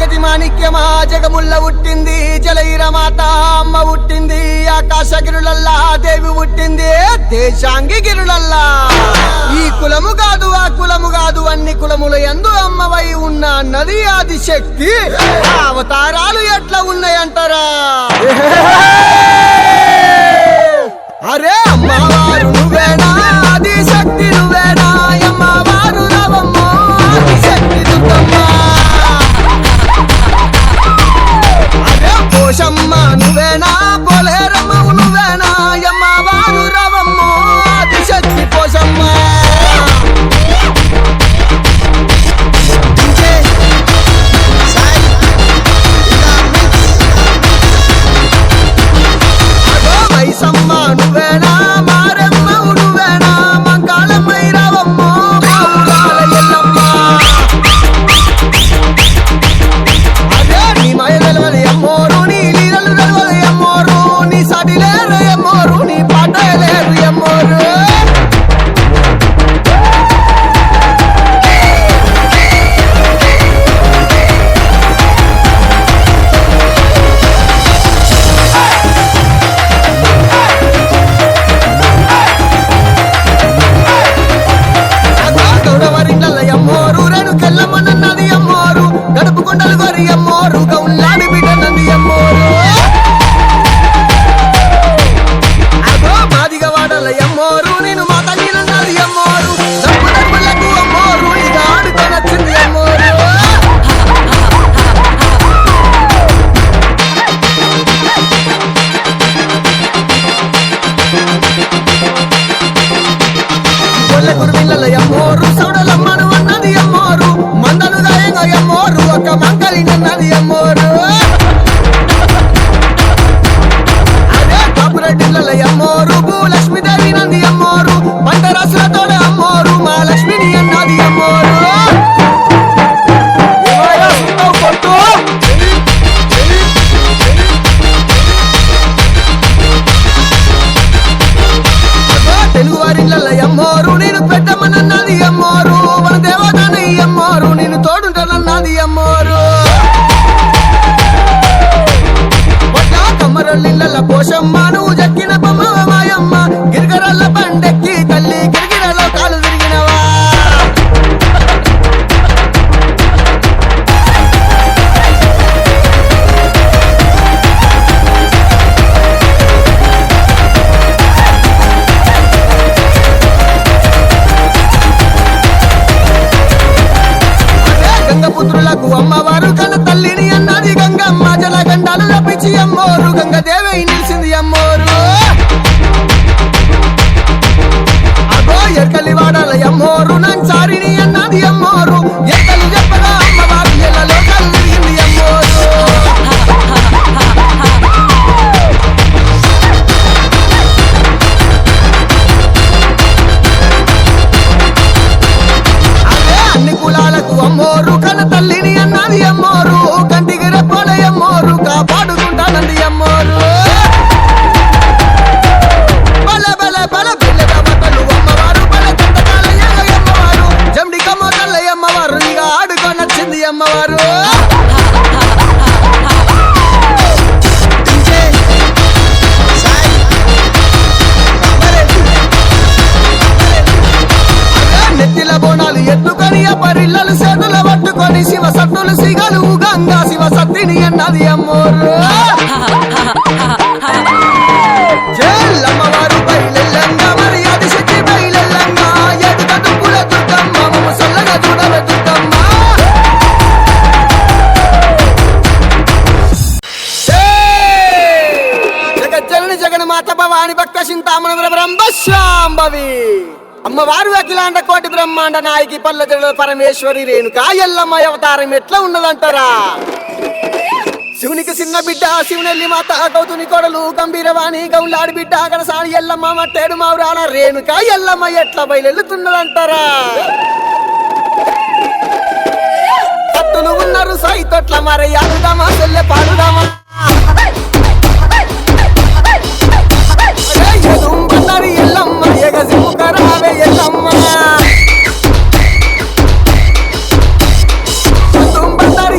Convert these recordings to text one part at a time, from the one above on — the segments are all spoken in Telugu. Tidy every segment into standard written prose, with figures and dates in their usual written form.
జగతి మాణిక్యమా జగముల్ల పుట్టింది జలైరమాత అమ్మ పుట్టింది ఆకాశ గిరులల్లా దేవి పుట్టింది దేశాంగి గిరులల్లా ఈ కులము కాదు ఆ కులము కాదు అన్ని కులముల యందు అమ్మవై ఉన్న నది ఆది శక్తి అవతారాలు ఎట్లా ఉన్నాయంటారా అరే అమ్మవారు నువ్వేనా ఆది శక్తి నువ్వేనా అమ్మవారు రావమ్మ ఆది శక్తి దుర్గమ్మ అరే పోషమ్మ నువ్వేనా పోలేరమ్మ నువ్వేనా అమ్మవారు రావమ్మ ఆది శక్తి పోషమ్మ మైసమ్మ నువ్వేనా మారమ్మ నువ్వేనా మంకాళమ్మై రావమ్మ బావులాల ఎల్లమ్మ అదే నీ మాయ తెలవది అమ్మోరు నీ లీలలు తెలవది అమ్మోరు నీ సాటి లేరు అమ్మోరు నీ పాట లేరు అమ్మోరు కెల్లమ్మన్నది అమ్మోరు గడుపు కొండలు గొరి అమ్మోరు గౌలాడి బిడ్డన్నది అమ్మోరు అగో మాదిగ వాడల అమ్మోరు నేను మా తల్లినన్నది అమ్మోరు డబ్బు డబ్బులకు అమ్మోరు ఇక ఆడుకొనొచ్చింది అమ్మోరు కొల్ల కురుమిళ్ళ అమ్మోరు సౌడలమ్మను అన్నది అమ్మోరు మందలు గాయంగా అమ్మోరు ఒక మంకలినన్నది అమ్మోరు అదే కాపురెడ్డిళ్ళ అమ్మోరు భూలక్ష్మీదేవి నంది అమ్మోరు పంట రాసులతోడ అమ్మోరు మా లక్ష్మిని అన్నది అమ్మోరు తెలుగు వారిళ్ళ అమ్మోరు నేను పెద్దమ్మనన్నది అమ్మోరు మన దేవతని అమ్మోరు నేను తోడుంటానన్నది అమ్మోరు కమ్మరొల్లిళ్ళ పోషమ్మ నువ్వు జక్కిన బొమ్మ మాయమ్మ గిరిగరల్ల బండెక్కి తల్లి గిరిగిరలో కాలు తిరిగినవా గంగపుత్రులకు అమ్మవారు కన్న తల్లిని అన్నది గంగమ్మ జల గండాలు లభించి అమ్మోరు గంగదేవి నిలిచింది అమ్మోరు అగో ఎర్కలి వాడాల అమ్మోరు నంచారిని అన్నది అమ్మోరు ఎక్కలు చెప్పగా అమ్మవారు ఎల్లలో కలు తిరిగింది అమ్మోరు అదే అన్ని కులాలకు అమ్మోరు కన్న తల్లిని అన్నది అమ్మోరు కంటికి రెప్పల అమ్మోరు కాపాడుకుంటానంది అమ్మోరు బల బల బల పిల్లగా బట్టలు అమ్మవారు బల దండకాల అమ్మవారు జమ్డికమ్మ తల్ల అమ్మవారు ఇక ఆడుకొనొచ్చింది అమ్మవారు నెత్తిల బోనాలు ఎత్తుకొని పరిల్లలు చేతుల పట్టుకొని శివ సత్తులు సిగలు గంగా శివ సత్తిని అన్నది అమ్మోరు చెల్లమ్మవారు బయలెల్లంగా మరి అది శక్తి బయలెల్లంగా ఎదుట దుక్కుల దుర్గమ్మ ముసల్లగా చూడవే దుర్గమ్మ జగజ్జనని జగన్మాత భవాని భక్త చింతామణ బ్రహ్మశాంభవి అమ్మవారు అఖిలాండ కోటి బ్రహ్మాండ నాయకి పల్లె పరమేశ్వరి రేణుకా ఎల్లమ్మ అవతారం ఎట్లా ఉన్నదంటారా శివునికి చిన్న బిడ్డ శివునెల్లి మాత గౌతుని కొడలు గంభీరవాణి గౌలాడి బిడ్డ గడసాని ఎల్లమ్మ మట్టేడు మావురాల రేణుకా ఎల్లమ్మ ఎట్లా బయలుతున్నదంటారా భక్తులు ఉన్నారు సైతొట్ల మరి ఆడుదామా చెల్లె పాడుదామా ఎల్లమ్మ ఎగసి ముఖరావే ఎల్లమ్మ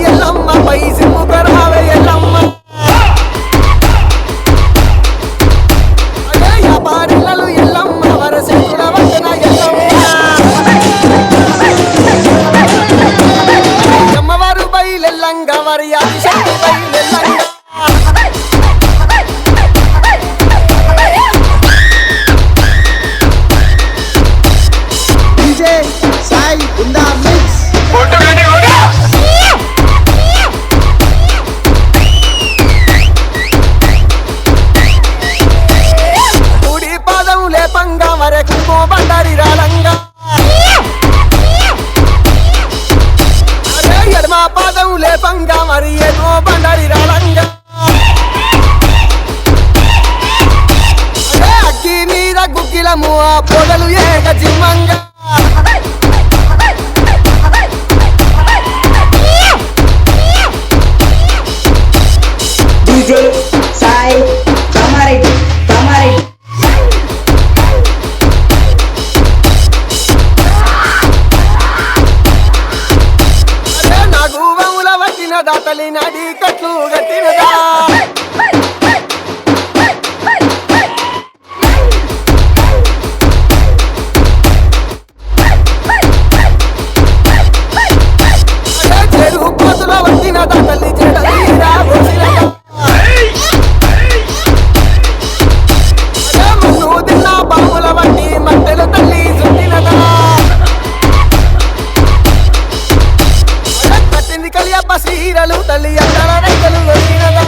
ఎల్లమ్మ పై మరి Adishakti బయలెల్లంగా DJ Sai in the mix. కుడి పాదం లేపంగా మరెకు బండారి రాలంగా అరే ఎడమ పాదం లేపంగా మరి ఏమో బండారి రాలంగా అరే అగ్గి మీద గుగ్గిలము ఆ పొగలు ఏక జిమ్మంగా DJ Sai Kamaretti అరే నాకు వముల వట్టిన దాతలి నడి కట్లు గట్టినదా అరే చెరు పోతుల వట్టిన దాతలి చెడలీరా వచ్చినదా అరే మన్ను తిన్న బాముల వట్టి మట్టెలు తల్లి చుట్టినదా అరే కట్టింది కలియప్ప సీరలు తల్లి అక్కడ రైతులు వచ్చినదా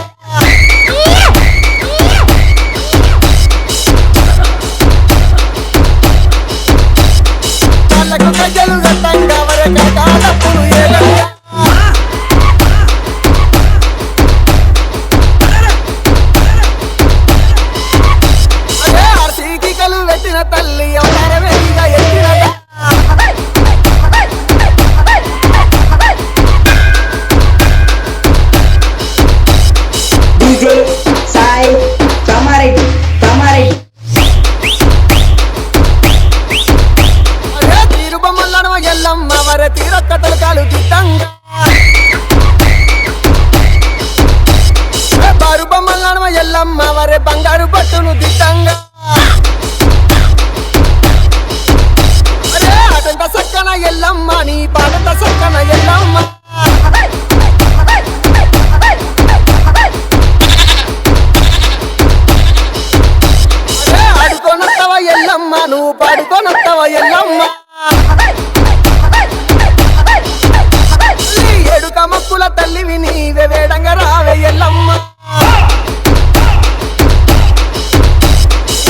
వాళ్ళకు గజ్జలు గట్టంగా వరక కాలప్పుడు ఏలంగా అరే ఆర్సీకి కలు పెట్టిన తల్లి అవతారమేగా ఎత్తినదా DJ Sai Kamaretti అరే తీరు బొమ్మలను ఎల్లమ్మ వరే తీరొక్క తలకాలు దిద్దంగా బారు బొమ్మలను ఎల్లమ్మ వరే బంగారు పట్టును దిద్దంగా అరే అటంత సక్కన ఎల్లమ్మ నీ పాటంత సక్కన ఎల్లమ్మ అరే ఆడుకోనొత్తవ ఎల్లమ్మ నువ్వు పాడుకోనొత్తవ ఎల్లమ్మ తల్లి ఏడుక మక్కుల తల్లివి నీవే వేడంగా రావే ఎల్లమ్మ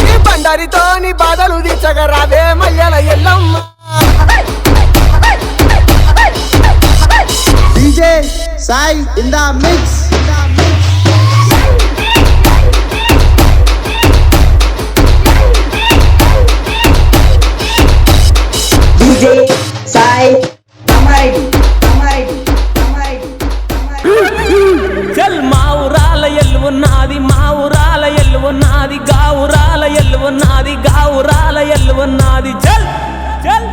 ఈ బండారితో నీ బాధలు తీర్చగా రావే మయ్యల Yellamma DJ Sai in the mix. DJ Sai Kamaretti చల్ మా ఊరాల ఎల్లున్నది మా ఊరాల ఎల్లున్నది గావురాల ఎల్లున్నది గావురాల ఎల్లున్నది చల్ చల్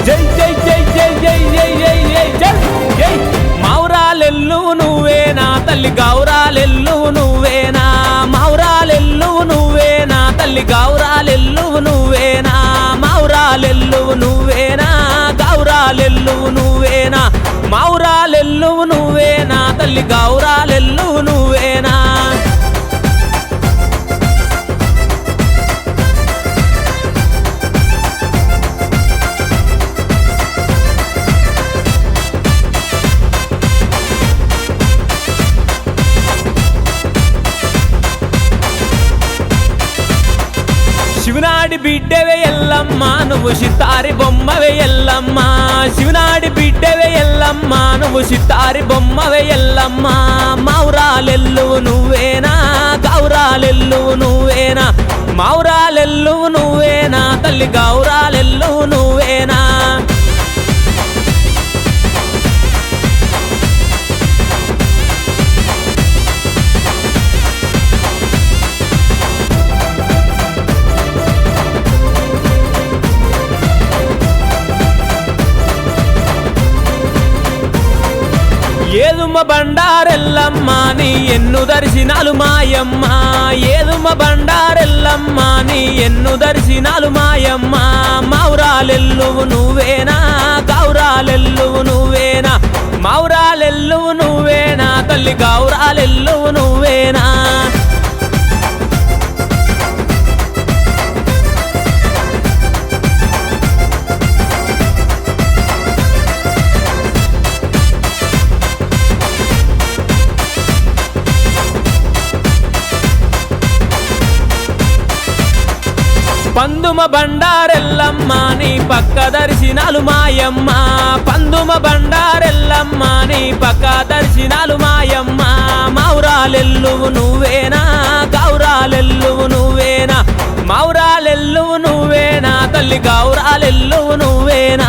జై జై జై జై జై జై జై జై జై జై మౌరాలెల్లు నువ్వేనా తల్లి గౌరాలెల్లు నువ్వేనా మౌరాలెల్లు నువ్వేనా తల్లి గౌరాలెల్లు నువ్వేనా మౌరాలెల్లు నువ్వేనా గౌరాలెల్లు నువ్వేనా మౌరాలెల్లు నువ్వేనా తల్లి గౌరాలెల్లు నువ్వేనా శివనాడి బిడ్డవే ఎల్లమ్మ నువ్వు సితారి బొమ్మవే ఎల్లమ్మ శివనాడి బిడ్డవే ఎల్లమ్మ నువ్వు సితారి బొమ్మవే ఎల్లమ్మ మౌరాలెల్లు నువ్వేనా గౌరాలెల్లు నువ్వేనా మౌరాలెల్లు నువ్వేనా తల్లి గౌరాలెల్లు నువ్వేనా ఏదుమ బండారెల్లమ్మ నీ ఎన్ను దర్శనాలు మాయమ్మ ఏదుమ బండారెల్లమ్మ నీ ఎన్ను దర్శనాలు మాయమ్మ మౌరాలెల్లువు నువ్వేనా గౌరాలెల్లువు నువ్వేనా మౌరాలెల్లువు నువ్వేనా తల్లి గౌరాలెల్లువు నువ్వేనా పందుమ బండారెల్లమ్మ నీ పక్క దర్శనాలు మాయమ్మ పందుమ బండారెల్లమ్మ నీ పక్క దర్శనాలు మాయమ్మ మౌరాలెల్లువు నువ్వేనా గౌరాలెల్లువు నువ్వేనా మౌరాలెల్లువు నువ్వేనా తల్లి గౌరాలెల్లువు నువ్వేనా